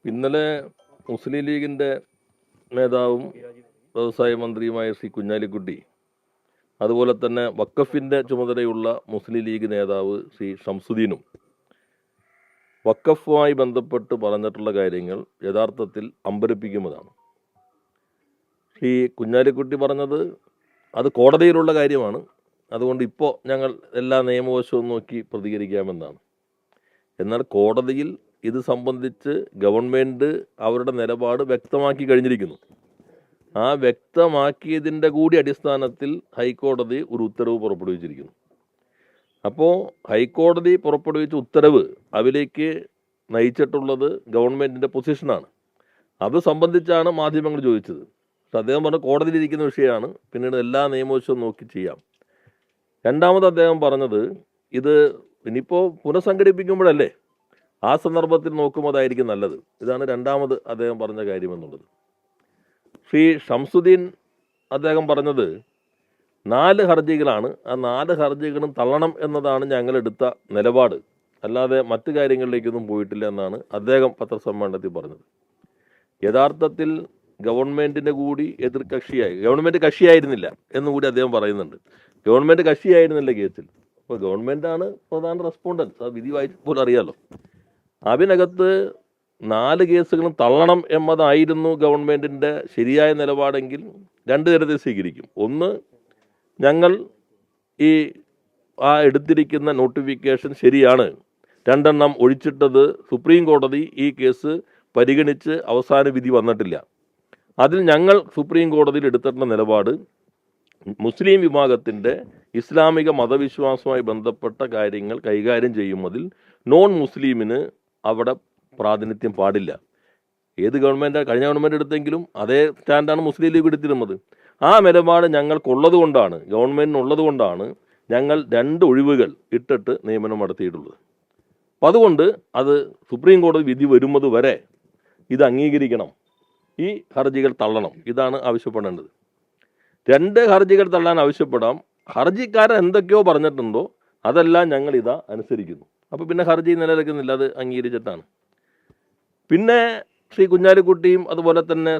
ഇന്നലെ മുസ്ലിം ലീഗിൻ്റെ നേതാവും വ്യവസായ മന്ത്രിയുമായ ശ്രീ കുഞ്ഞാലിക്കുട്ടി, അതുപോലെ തന്നെ വഖഫിൻ്റെ ചുമതലയുള്ള മുസ്ലിം ലീഗ് നേതാവ് ശ്രീ ഷംസുദ്ദീനും വഖഫുമായി ബന്ധപ്പെട്ട് പറഞ്ഞിട്ടുള്ള കാര്യങ്ങൾ യഥാർത്ഥത്തിൽ അമ്പരപ്പിക്കുന്നതാണ്. ശ്രീ കുഞ്ഞാലിക്കുട്ടി പറഞ്ഞത് അത് കോടതിയിലുള്ള കാര്യമാണ്, അതുകൊണ്ട് ഇപ്പോൾ ഞങ്ങൾ എല്ലാ നിയമവശവും നോക്കി പ്രതികരിക്കാമെന്നാണ്. എന്നാൽ കോടതിയിൽ ഇത് സംബന്ധിച്ച് ഗവൺമെൻറ് അവരുടെ നിലപാട് വ്യക്തമാക്കി കഴിഞ്ഞിരിക്കുന്നു. ആ വ്യക്തമാക്കിയതിൻ്റെ കൂടി അടിസ്ഥാനത്തിൽ ഹൈക്കോടതി ഒരു ഉത്തരവ് പുറപ്പെടുവിച്ചിരിക്കുന്നു. അപ്പോൾ ഹൈക്കോടതി പുറപ്പെടുവിച്ച ഉത്തരവ് അതിലേക്ക് നയിച്ചിട്ടുള്ളത് ഗവൺമെൻറ്റിൻ്റെ പൊസിഷനാണ്. അത് സംബന്ധിച്ചാണ് മാധ്യമങ്ങൾ ചോദിച്ചത്. പക്ഷെ അദ്ദേഹം പറഞ്ഞ കോടതിയിലിരിക്കുന്ന വിഷയമാണ്, പിന്നീട് എല്ലാ നിയമവശവും നോക്കി ചെയ്യാം. രണ്ടാമത് അദ്ദേഹം പറഞ്ഞത് ഇത് ഇനിയിപ്പോൾ പുനഃസംഘടിപ്പിക്കുമ്പോഴല്ലേ, ആ സന്ദർഭത്തിൽ നോക്കുമ്പോൾ അതായിരിക്കും നല്ലത്. ഇതാണ് രണ്ടാമത് അദ്ദേഹം പറഞ്ഞ കാര്യമെന്നുള്ളത്. ശ്രീ ഷംസുദ്ദീൻ അദ്ദേഹം പറഞ്ഞത് 4 ഹർജികളാണ്, ആ 4 ഹർജികളും തള്ളണം എന്നതാണ് ഞങ്ങളെടുത്ത നിലപാട്, അല്ലാതെ മറ്റു കാര്യങ്ങളിലേക്കൊന്നും പോയിട്ടില്ല എന്നാണ് അദ്ദേഹം പത്രസമ്മേളനത്തിൽ പറഞ്ഞത്. യഥാർത്ഥത്തിൽ ഗവൺമെൻറ്റിൻ്റെ കൂടി എതിർ കക്ഷിയായി, ഗവൺമെൻറ് കക്ഷിയായിരുന്നില്ല എന്നുകൂടി അദ്ദേഹം പറയുന്നുണ്ട്. ഗവൺമെൻറ് കക്ഷിയായിരുന്നില്ല കേസിൽ. അപ്പോൾ ഗവൺമെൻറ്റാണ് പ്രധാന റെസ്പോണ്ടൻസ്. ആ വിധി വായിച്ചപ്പോൾ അറിയാമല്ലോ. അതിനകത്ത് 4 കേസുകളും തള്ളണം എന്നതായിരുന്നു ഗവൺമെൻറ്റിൻ്റെ ശരിയായ നിലപാടെങ്കിൽ 2 തരത്തിൽ സ്വീകരിക്കും. ഒന്ന്, ഞങ്ങൾ ഈ എടുത്തിരിക്കുന്ന നോട്ടിഫിക്കേഷൻ ശരിയാണ്, 2 എണ്ണം ഒഴിച്ചിട്ടത് സുപ്രീം കോടതി ഈ കേസ് പരിഗണിച്ച് അവസാന വിധി വന്നിട്ടില്ല. അതിൽ ഞങ്ങൾ സുപ്രീം കോടതിയിൽ എടുത്തിട്ടുള്ള നിലപാട് മുസ്ലിം വിഭാഗത്തിൻ്റെ ഇസ്ലാമിക മതവിശ്വാസവുമായി ബന്ധപ്പെട്ട കാര്യങ്ങൾ കൈകാര്യം ചെയ്യുന്നതിൽ നോൺ മുസ്ലിമിന് അവിടെ പ്രാതിനിധ്യം പാടില്ല. ഏത് ഗവൺമെൻറ്, കഴിഞ്ഞ ഗവൺമെൻറ് എടുത്തെങ്കിലും അതേ സ്റ്റാൻഡാണ് മുസ്ലിം ലീഗ് എടുത്തിരുന്നത്. ആ നിലപാട് ഞങ്ങൾക്കുള്ളത് കൊണ്ടാണ്, ഗവൺമെൻറ്റിനുള്ളത് കൊണ്ടാണ് ഞങ്ങൾ 2 ഒഴിവുകൾ ഇട്ടിട്ട് നിയമനം നടത്തിയിട്ടുള്ളത്. അപ്പം അതുകൊണ്ട് അത് സുപ്രീം കോടതി വിധി വരുന്നത് വരെ ഇത് അംഗീകരിക്കണം, ഈ ഹർജികൾ തള്ളണം, ഇതാണ് ആവശ്യപ്പെടേണ്ടത്. 2 ഹർജികൾ തള്ളാൻ ആവശ്യപ്പെടാം. ഹർജിക്കാരൻ എന്തൊക്കെയോ പറഞ്ഞിട്ടുണ്ടോ അതെല്ലാം ഞങ്ങൾ ഇതാ അനുസരിക്കുന്നു. അപ്പോൾ പിന്നെ ഹർജി നിലനിൽക്കുന്നില്ല, അത് അംഗീകരിച്ചിട്ടാണ്. പിന്നെ ശ്രീ കുഞ്ഞാലിക്കുട്ടിയും അതുപോലെ തന്നെ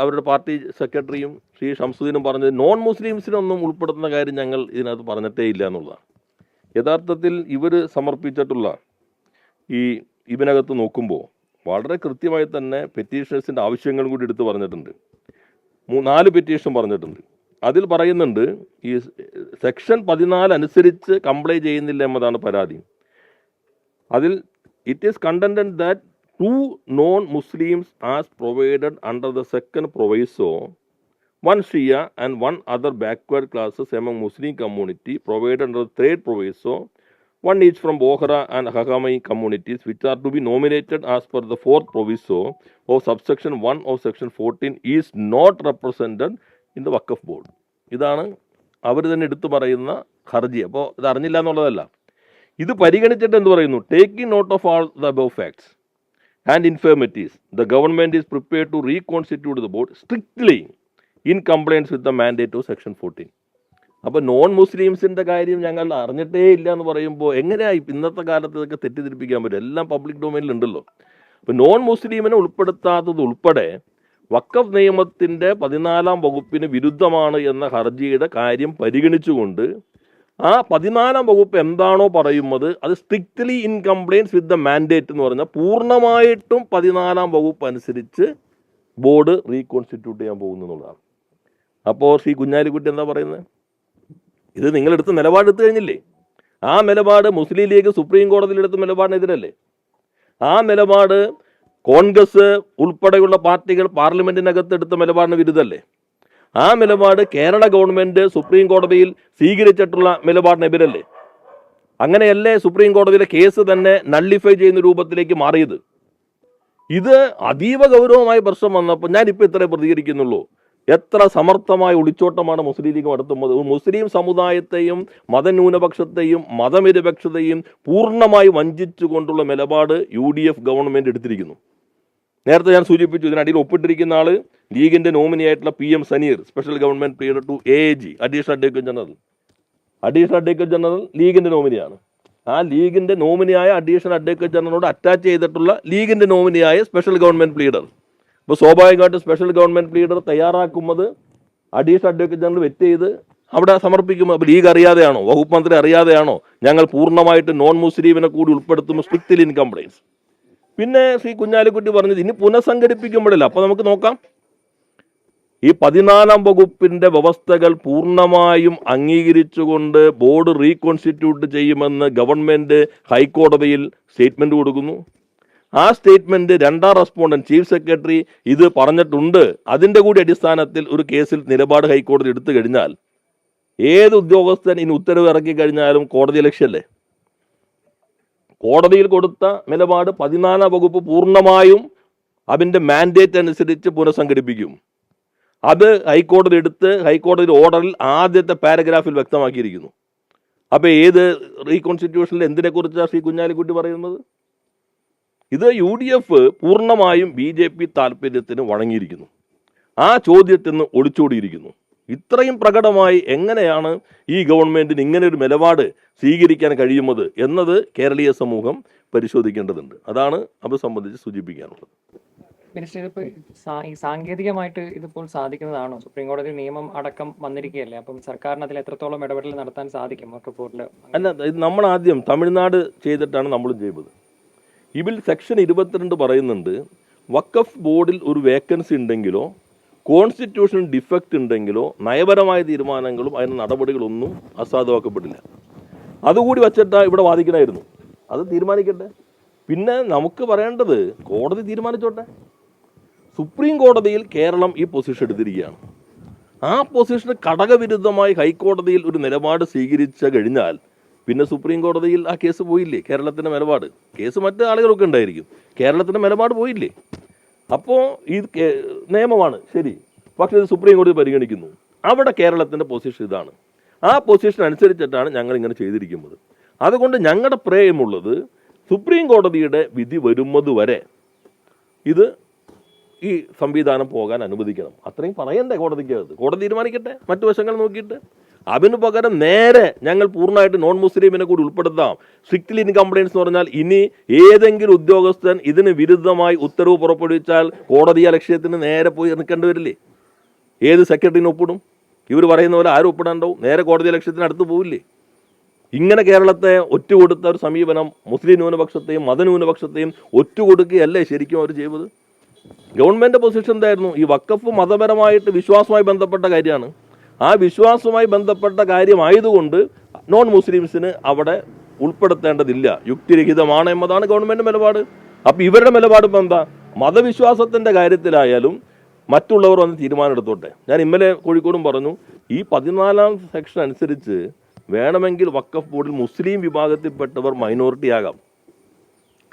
അവരുടെ പാർട്ടി സെക്രട്ടറിയും ശ്രീ ഷംസുദ്ദീനും പറഞ്ഞത് നോൺ മുസ്ലിംസിനൊന്നും ഉൾപ്പെടുത്തുന്ന കാര്യം ഞങ്ങൾ ഇതിനകത്ത് പറഞ്ഞിട്ടേ ഇല്ല എന്നുള്ളതാണ്. യഥാർത്ഥത്തിൽ ഇവർ സമർപ്പിച്ചിട്ടുള്ള ഇതിനകത്ത് നോക്കുമ്പോൾ വളരെ കൃത്യമായി തന്നെ പെറ്റീഷനേഴ്സിൻ്റെ ആവശ്യങ്ങളും കൂടി എടുത്ത് പറഞ്ഞിട്ടുണ്ട്. 4 പെറ്റീഷൻ പറഞ്ഞിട്ടുണ്ട്. അതിൽ പറയുന്നുണ്ട് ഈ സെക്ഷൻ 14 അനുസരിച്ച് കംപ്ലൈ ചെയ്യുന്നില്ല എന്നതാണ് പരാതി. അതിൽ it is contented that 2 non-Muslims as provided under the second proviso, 1 Shia and 1 other backward classes among Muslim community provided under the third proviso, 1 each from Bohra and Hakamai communities, which are to be nominated as per the 4th proviso of subsection 1 of section 14 is not represented in the Waqf board. ഇതാണ് അവർ തന്നെ എടുത്തു പറയുന്ന ഹർജി. അപ്പോൾ ഇത് അറിഞ്ഞില്ല എന്നുള്ളതല്ല, ഇത് പരിഗണിച്ചിട്ട് എന്ത് പറയുന്നു, taking note of all the above facts and infirmities, the government is prepared to reconstitute the board strictly in compliance with the mandate of section 14. അപ്പോൾ നോൺ മുസ്ലിംസിൻ്റെ കാര്യം ഞങ്ങൾ അറിഞ്ഞിട്ടേ ഇല്ല എന്ന് പറയുമ്പോൾ എങ്ങനെയായി ഇന്നത്തെ കാലത്ത് ഇതൊക്കെ തെറ്റിദ്ധരിപ്പിക്കാൻ പറ്റും? എല്ലാം പബ്ലിക് ഡൊമൈനിലുണ്ടല്ലോ. അപ്പോൾ നോൺ മുസ്ലിമിനെ ഉൾപ്പെടുത്താത്തത് ഉൾപ്പെടെ വഖഫ് നിയമത്തിൻ്റെ 14-ാം വകുപ്പിന് വിരുദ്ധമാണ് എന്ന ഹർജിയുടെ കാര്യം പരിഗണിച്ചുകൊണ്ട് ആ 14-ാം വകുപ്പ് എന്താണോ പറയുന്നത് അത് strictly in compliance with the mandate എന്ന് പറഞ്ഞാൽ പൂർണ്ണമായിട്ടും 14-ാം വകുപ്പ് അനുസരിച്ച് ബോർഡ് റീകോൺസ്റ്റിറ്റ്യൂട്ട് ചെയ്യാൻ പോകുന്നു എന്നുള്ളതാണ്. അപ്പോൾ ശ്രീ കുഞ്ഞാലിക്കുട്ടി എന്താ പറയുന്നത്? ഇത് നിങ്ങളെടുത്ത് നിലപാടെടുത്തു കഴിഞ്ഞില്ലേ? ആ നിലപാട് മുസ്ലിം ലീഗ് സുപ്രീം കോടതിയിലെടുത്ത നിലപാടിനെതിരല്ലേ? ആ നിലപാട് കോൺഗ്രസ് ഉൾപ്പെടെയുള്ള പാർട്ടികൾ പാർലമെൻറ്റിനകത്ത് എടുത്ത നിലപാടിന് വിരുദ്ധമല്ലേ? ആ നിലപാട് കേരള ഗവൺമെൻറ് സുപ്രീം കോടതിയിൽ സ്വീകരിച്ചിട്ടുള്ള നിലപാടിനെതിരല്ലേ? അങ്ങനെയല്ലേ സുപ്രീം കോടതിയിലെ കേസ് തന്നെ നള്ളിഫൈ ചെയ്യുന്ന രൂപത്തിലേക്ക് മാറിയത്? ഇത് അതീവ ഗൗരവമായ പ്രശ്നം വന്നപ്പോൾ ഞാനിപ്പോൾ ഇത്രേ പ്രതികരിക്കുന്നുള്ളൂ. എത്ര സമർത്ഥമായ ഒളിച്ചോട്ടമാണ് മുസ്ലിം ലീഗ് നടത്തുന്നത്. മുസ്ലിം സമുദായത്തെയും മതന്യൂനപക്ഷത്തെയും മതനിരപേക്ഷതയും പൂർണ്ണമായി വഞ്ചിച്ചുകൊണ്ടുള്ള നിലപാട് UDF ഗവൺമെൻറ് എടുത്തിരിക്കുന്നു. നേരത്തെ ഞാൻ സൂചിപ്പിച്ചു, ഇതിനടിയിൽ ഒപ്പിട്ടിരിക്കുന്ന ആൾ ലീഗിൻ്റെ നോമിനിയായിട്ടുള്ള PM Saneer, special government period to AG, additional advocate general ലീഗിൻ്റെ നോമിനിയാണ്. ആ ലീഗിൻ്റെ നോമിനിയായ അഡീഷണൽ അഡ്വക്കേറ്റ് ജനറലിനോട് അറ്റാച്ച് ചെയ്തിട്ടുള്ള ലീഗിൻ്റെ നോമിനിയായ സ്പെഷ്യൽ ഗവൺമെൻറ് പ്ലീഡർ. ഇപ്പോൾ സ്വാഭാവികമായിട്ടും സ്പെഷ്യൽ ഗവൺമെൻറ് പ്ലീഡർ തയ്യാറാക്കുന്നത് അഡീഷണൽ അഡ്വക്കേറ്റ് ജനറൽ വെറ്റ് ചെയ്ത് അവിടെ സമർപ്പിക്കുമ്പോൾ അപ്പോൾ ലീഗ് അറിയാതെയാണോ, വകുപ്പ് മന്ത്രി അറിയാതെയാണോ ഞങ്ങൾ പൂർണ്ണമായിട്ട് നോൺ മുസ്ലിമിനെ കൂടി ഉൾപ്പെടുത്തുമ്പോൾ സ്ട്രിക്റ്റ്ലി ഇൻ കംപ്ലൈൻസ്? പിന്നെ ശ്രീ കുഞ്ഞാലിക്കുട്ടി പറഞ്ഞത് ഇനി പുനഃസംഘടിപ്പിക്കുമ്പോഴല്ല. അപ്പോൾ നമുക്ക് നോക്കാം, ഈ 14-ാം വകുപ്പിൻ്റെ വ്യവസ്ഥകൾ പൂർണ്ണമായും അംഗീകരിച്ചുകൊണ്ട് ബോർഡ് റീകോൺസ്റ്റിറ്റ്യൂട്ട് ചെയ്യുമെന്ന് ഗവൺമെൻറ് ഹൈക്കോടതിയിൽ സ്റ്റേറ്റ്മെൻറ്റ് കൊടുക്കുന്നു. ആ സ്റ്റേറ്റ്മെൻറ്റ് രണ്ടാം റെസ്പോണ്ടന്റ് ചീഫ് സെക്രട്ടറി ഇത് പറഞ്ഞിട്ടുണ്ട്. അതിൻ്റെ കൂടി അടിസ്ഥാനത്തിൽ ഒരു കേസിൽ നിലപാട് ഹൈക്കോടതി എടുത്തു കഴിഞ്ഞാൽ ഏത് ഉദ്യോഗസ്ഥൻ ഇനി ഉത്തരവ് ഇറക്കി കഴിഞ്ഞാലും കോടതി ലക്ഷ്യമല്ലേ? കോടതിയിൽ കൊടുത്ത നിലപാട് 14-ാം വകുപ്പ് പൂർണ്ണമായും അതിൻ്റെ മാൻഡേറ്റ് അനുസരിച്ച് പുനഃസംഘടിപ്പിക്കും. അത് ഹൈക്കോടതി എടുത്ത് ഹൈക്കോടതി ഓർഡറിൽ ആദ്യത്തെ പാരഗ്രാഫിൽ വ്യക്തമാക്കിയിരിക്കുന്നു. അപ്പോൾ ഏത് റീകോൺസ്റ്റിറ്റ്യൂഷനിൽ എന്തിനെക്കുറിച്ചാണ് ശ്രീ കുഞ്ഞാലിക്കുട്ടി പറയുന്നത്? ഇത് UDF പൂർണ്ണമായും BJP താല്പര്യത്തിന് വഴങ്ങിയിരിക്കുന്നു. ആ ചോദ്യത്തിൽ നിന്ന് ഒളിച്ചോടിയിരിക്കുന്നു. ഇത്രയും പ്രകടമായി എങ്ങനെയാണ് ഈ ഗവൺമെൻറ്റിന് ഇങ്ങനെ ഒരു നിലപാട് സ്വീകരിക്കാൻ കഴിയുന്നത് എന്നത് കേരളീയ സമൂഹം പരിശോധിക്കേണ്ടതുണ്ട്. അതാണ് അത് സംബന്ധിച്ച് സൂചിപ്പിക്കാനുള്ളത്. മിനിസ്റ്റർ, ഇതിപ്പോൾ ഈ സാങ്കേതികമായിട്ട് ഇതിപ്പോൾ സാധിക്കുന്നതാണോ? സുപ്രീം കോടതി നിയമം അടക്കം വന്നിരിക്കുകയല്ലേ, അപ്പം സർക്കാരിന് അതിൽ എത്രത്തോളം ഇടപെടൽ നടത്താൻ സാധിക്കും വഖഫ് ബോർഡിൽ? അല്ല, നമ്മൾ ആദ്യം തമിഴ്നാട് ചെയ്തിട്ടാണ് നമ്മളും ചെയ്തത്. ഇതിൽ സെക്ഷൻ 22 പറയുന്നുണ്ട്, വഖഫ് ബോർഡിൽ ഒരു വേക്കൻസി ഉണ്ടെങ്കിലോ കോൺസ്റ്റിറ്റ്യൂഷണൽ ഡിഫക്റ്റ് ഉണ്ടെങ്കിലോ നയപരമായ തീരുമാനങ്ങളും അതിന് നടപടികളൊന്നും അസാധുവാക്കപ്പെടില്ല. അതുകൂടി വച്ചിട്ടാണ് ഇവിടെ വാദിക്കണമായിരുന്നു. അത് തീരുമാനിക്കട്ടെ. പിന്നെ നമുക്ക് പറയേണ്ടത് കോടതി തീരുമാനിച്ചോട്ടെ. സുപ്രീം കോടതിയിൽ കേരളം ഈ പൊസിഷൻ എടുത്തിരിക്കുകയാണ്. ആ പൊസിഷന് ഘടകവിരുദ്ധമായി ഹൈക്കോടതിയിൽ ഒരു നിലപാട് സ്വീകരിച്ച കഴിഞ്ഞാൽ പിന്നെ സുപ്രീം കോടതിയിൽ ആ കേസ് പോയില്ലേ? കേരളത്തിൻ്റെ നിലപാട്, കേസ് മറ്റ് ആളുകളൊക്കെ ഉണ്ടായിരിക്കും, കേരളത്തിൻ്റെ നിലപാട് പോയില്ലേ? അപ്പോൾ ഈ നിയമമാണ് ശരി, പക്ഷേ ഇത് സുപ്രീം കോടതി പരിഗണിക്കുന്നു. അവിടെ കേരളത്തിൻ്റെ പൊസിഷൻ ഇതാണ്. ആ പൊസിഷൻ അനുസരിച്ചിട്ടാണ് ഞങ്ങൾ ഇങ്ങനെ ചെയ്തിരിക്കുന്നത്. അതുകൊണ്ട് ഞങ്ങളുടെ പ്രേയമുള്ളത് സുപ്രീം കോടതിയുടെ വിധി വരുന്നത് വരെ ഇത് ഈ സംവിധാനം പോകാൻ അനുവദിക്കണം. അത്രയും പറയണ്ടേ കോടതിക്കകത്ത്? കോടതി തീരുമാനിക്കട്ടെ മറ്റു വശങ്ങൾ നോക്കിയിട്ട്. അതിനു പകരം നേരെ ഞങ്ങൾ പൂർണ്ണമായിട്ട് നോൺ മുസ്ലിമിനെ കൂടി ഉൾപ്പെടുത്താം. സ്ട്രിക്റ്റ്ലി ഇൻ കംപ്ലൈൻസ് എന്ന് പറഞ്ഞാൽ ഇനി ഏതെങ്കിലും ഉദ്യോഗസ്ഥൻ ഇതിന് വിരുദ്ധമായി ഉത്തരവ് പുറപ്പെടുവിച്ചാൽ കോടതി ആ ലക്ഷ്യത്തിന് നേരെ പോയി നിൽക്കേണ്ടി വരില്ലേ? ഏത് സെക്രട്ടറിന് ഒപ്പിടും? ഇവർ പറയുന്ന പോലെ ആരും ഒപ്പിടാണ്ടാവും, നേരെ കോടതി ലക്ഷ്യത്തിന് അടുത്ത് പോവില്ലേ? ഇങ്ങനെ കേരളത്തെ ഒറ്റുകൊടുത്ത ഒരു സമീപനം മുസ്ലിം ന്യൂനപക്ഷത്തെയും മതന്യൂനപക്ഷത്തെയും ഒറ്റുകൊടുക്കുകയല്ലേ ശരിക്കും അവർ ചെയ്തത്? ഗവൺമെൻറ് പൊസിഷൻ എന്തായിരുന്നു? ഈ വഖഫ് മതപരമായിട്ട് വിശ്വാസവുമായി ബന്ധപ്പെട്ട കാര്യമാണ്. ആ വിശ്വാസവുമായി ബന്ധപ്പെട്ട കാര്യമായതുകൊണ്ട് നോൺ മുസ്ലിംസിന് അവിടെ ഉൾപ്പെടുത്തേണ്ടതില്ല, യുക്തിരഹിതമാണ് എന്നതാണ് ഗവൺമെൻറ് നിലപാട്. അപ്പോൾ ഇവരുടെ നിലപാട് ഇപ്പം എന്താ? മതവിശ്വാസത്തിൻ്റെ കാര്യത്തിലായാലും മറ്റുള്ളവർ വന്ന് തീരുമാനം എടുത്തോട്ടെ. ഞാൻ ഇന്നലെ കോഴിക്കോടും പറഞ്ഞു, ഈ 14-ാം സെക്ഷൻ അനുസരിച്ച് വേണമെങ്കിൽ വഖഫ് ബോർഡിൽ മുസ്ലിം വിഭാഗത്തിൽപ്പെട്ടവർ മൈനോറിറ്റി ആകാം.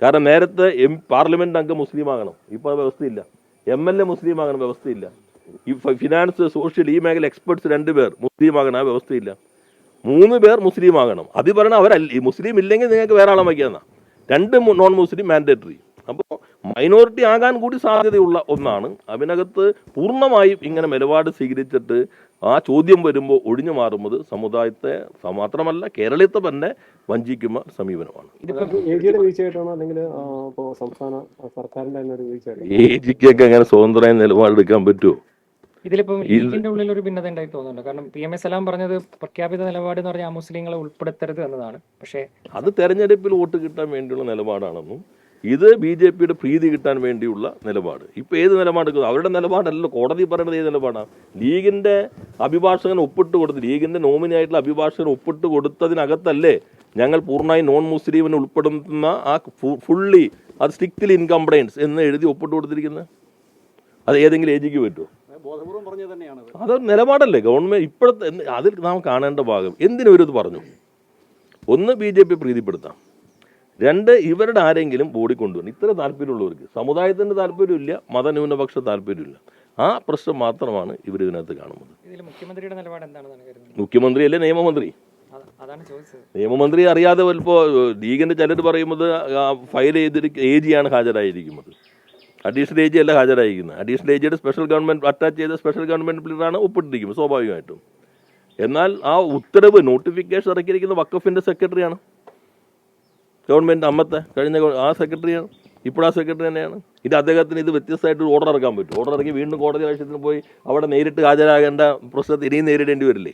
കാരണം നേരത്തെ പാർലമെൻറ്റ് അംഗം മുസ്ലിം ആകണം, ഇപ്പോൾ വ്യവസ്ഥയില്ല. MLA മുസ്ലിം ആകണം, വ്യവസ്ഥയില്ല. ഈ ഫിനാൻസ്, സോഷ്യൽ, ഈ മേഖല എക്സ്പെർട്സ് 2 പേർ മുസ്ലിം ആകണം, ആ വ്യവസ്ഥയില്ല. 3 പേർ മുസ്ലിം ആകണം. അത് പറയണം അവരല്ല, മുസ്ലിം ഇല്ലെങ്കിൽ നിങ്ങൾക്ക് വേറെ ആളെ വയ്ക്കാമെന്നാ. 2 നോൺ മുസ്ലിം മാൻഡേറ്ററി. അപ്പോൾ മൈനോറിറ്റി ആകാൻ കൂടി സാധ്യതയുള്ള ഒന്നാണ്. അതിനകത്ത് പൂർണ്ണമായും ഇങ്ങനെ നിലപാട് സ്വീകരിച്ചിട്ട് ആ ചോദ്യം വരുമ്പോൾ ഒഴിഞ്ഞു മാറുന്നത് സമുദായത്തെ മാത്രമല്ല കേരളത്തെ തന്നെ വഞ്ചിക്കുന്ന സമീപനമാണ്. ഏജിക്കൊക്കെ അങ്ങനെ സ്വതന്ത്രമായ നിലപാടെടുക്കാൻ പറ്റുമോ? ഇതിലിപ്പം ഇതിന്റെ ഉള്ളിൽ ഒരു ഭിന്നത ഉണ്ടായി തോന്നുന്നുണ്ട്. കാരണം PMA സലാം പറഞ്ഞത് പ്രഖ്യാപിത നിലപാട് എന്ന് പറഞ്ഞാൽ മുസ്ലിങ്ങളെ ഉൾപ്പെടുത്തരുത് എന്നതാണ്. പക്ഷേ അത് തെരഞ്ഞെടുപ്പിൽ വോട്ട് കിട്ടാൻ വേണ്ടിയുള്ള നിലപാടാണെന്നും ഇത് BJPയുടെ പ്രീതി കിട്ടാൻ വേണ്ടിയുള്ള നിലപാട്. ഇപ്പോൾ ഏത് നിലപാടെടുക്കുന്നത്? അവരുടെ നിലപാടല്ലോ കോടതി പറയുന്നത്. ഏത് നിലപാടാണ്? ലീഗിൻ്റെ അഭിഭാഷകൻ ഒപ്പിട്ട് കൊടുത്ത്, ലീഗിൻ്റെ നോമിനിയായിട്ടുള്ള അഭിഭാഷകൻ ഒപ്പിട്ട് കൊടുത്തതിനകത്തല്ലേ ഞങ്ങൾ പൂർണ്ണമായി നോൺ മുസ്ലിമിനെ ഉൾപ്പെടുന്ന ആ ഫുള്ളി അത് സ്ട്രിക്റ്റ്ലി ഇൻ കംപ്ലൈൻസ് എന്ന് എഴുതി ഒപ്പിട്ട് കൊടുത്തിരിക്കുന്നത്? അത് ഏതെങ്കിലും ഏജിക്ക് പറ്റുമോ? അതൊരു നിലപാടല്ലേ ഗവൺമെൻറ് ഇപ്പോഴത്തെ. അതിൽ നാം കാണേണ്ട ഭാഗം എന്തിനവരിത് പറഞ്ഞു? ഒന്ന്, BJP പ്രീതിപ്പെടുത്താം. 2, ഇവരുടെ ആരെങ്കിലും ബോഡി കൊണ്ടുവരണം. ഇത്ര താല്പര്യമുള്ളവർക്ക് സമുദായത്തിൻ്റെ താല്പര്യമില്ല, മതന്യൂനപക്ഷ താല്പര്യമില്ല. ആ പ്രശ്നം മാത്രമാണ് ഇവർ ഇതിനകത്ത് കാണുന്നത്. മുഖ്യമന്ത്രിയുടെ നിലപാട് എന്താണെന്നാണ് കരുതുന്നത്? മുഖ്യമന്ത്രിയല്ലേ നിയമമന്ത്രി? നിയമമന്ത്രി അറിയാതെ ഇപ്പോൾ ലീഗിൻ്റെ ചിലർ പറയുന്നത് ഫയൽ ചെയ്തിരിക്കുന്ന AG-യാണ് ഹാജരായിരിക്കുന്നത്. അഡീഷണൽ AG അല്ല ഹാജരായിരിക്കുന്നത്. അഡീഷണൽ AG-യുടെ സ്പെഷ്യൽ ഗവൺമെൻറ് അറ്റാച്ച് ചെയ്ത സ്പെഷ്യൽ ഗവൺമെൻറ് പ്ലീഡറാണ് ഒപ്പിട്ടിരിക്കുന്നത് സ്വാഭാവികമായിട്ടും. എന്നാൽ ആ ഉത്തരവ് നോട്ടിഫിക്കേഷൻ ഇറക്കിയിരിക്കുന്ന വഖഫിൻ്റെ സെക്രട്ടറിയാണ്. ഗവൺമെൻറ് അമ്മത്തെ കഴിഞ്ഞ ആ സെക്രട്ടറിയാണ്, ഇപ്പോൾ ആ സെക്രട്ടറി തന്നെയാണ്. ഇത് അദ്ദേഹത്തിന് ഇത് വ്യത്യസ്തമായിട്ട് ഓർഡർ ഇറക്കാൻ പറ്റും. ഓർഡർ ഇറക്കി വീണ്ടും കോടതി ആവശ്യത്തിന് പോയി അവിടെ നേരിട്ട് ഹാജരാകേണ്ട പ്രശ്നത്തിൽ ഇനിയും നേരിടേണ്ടി വരില്ലേ?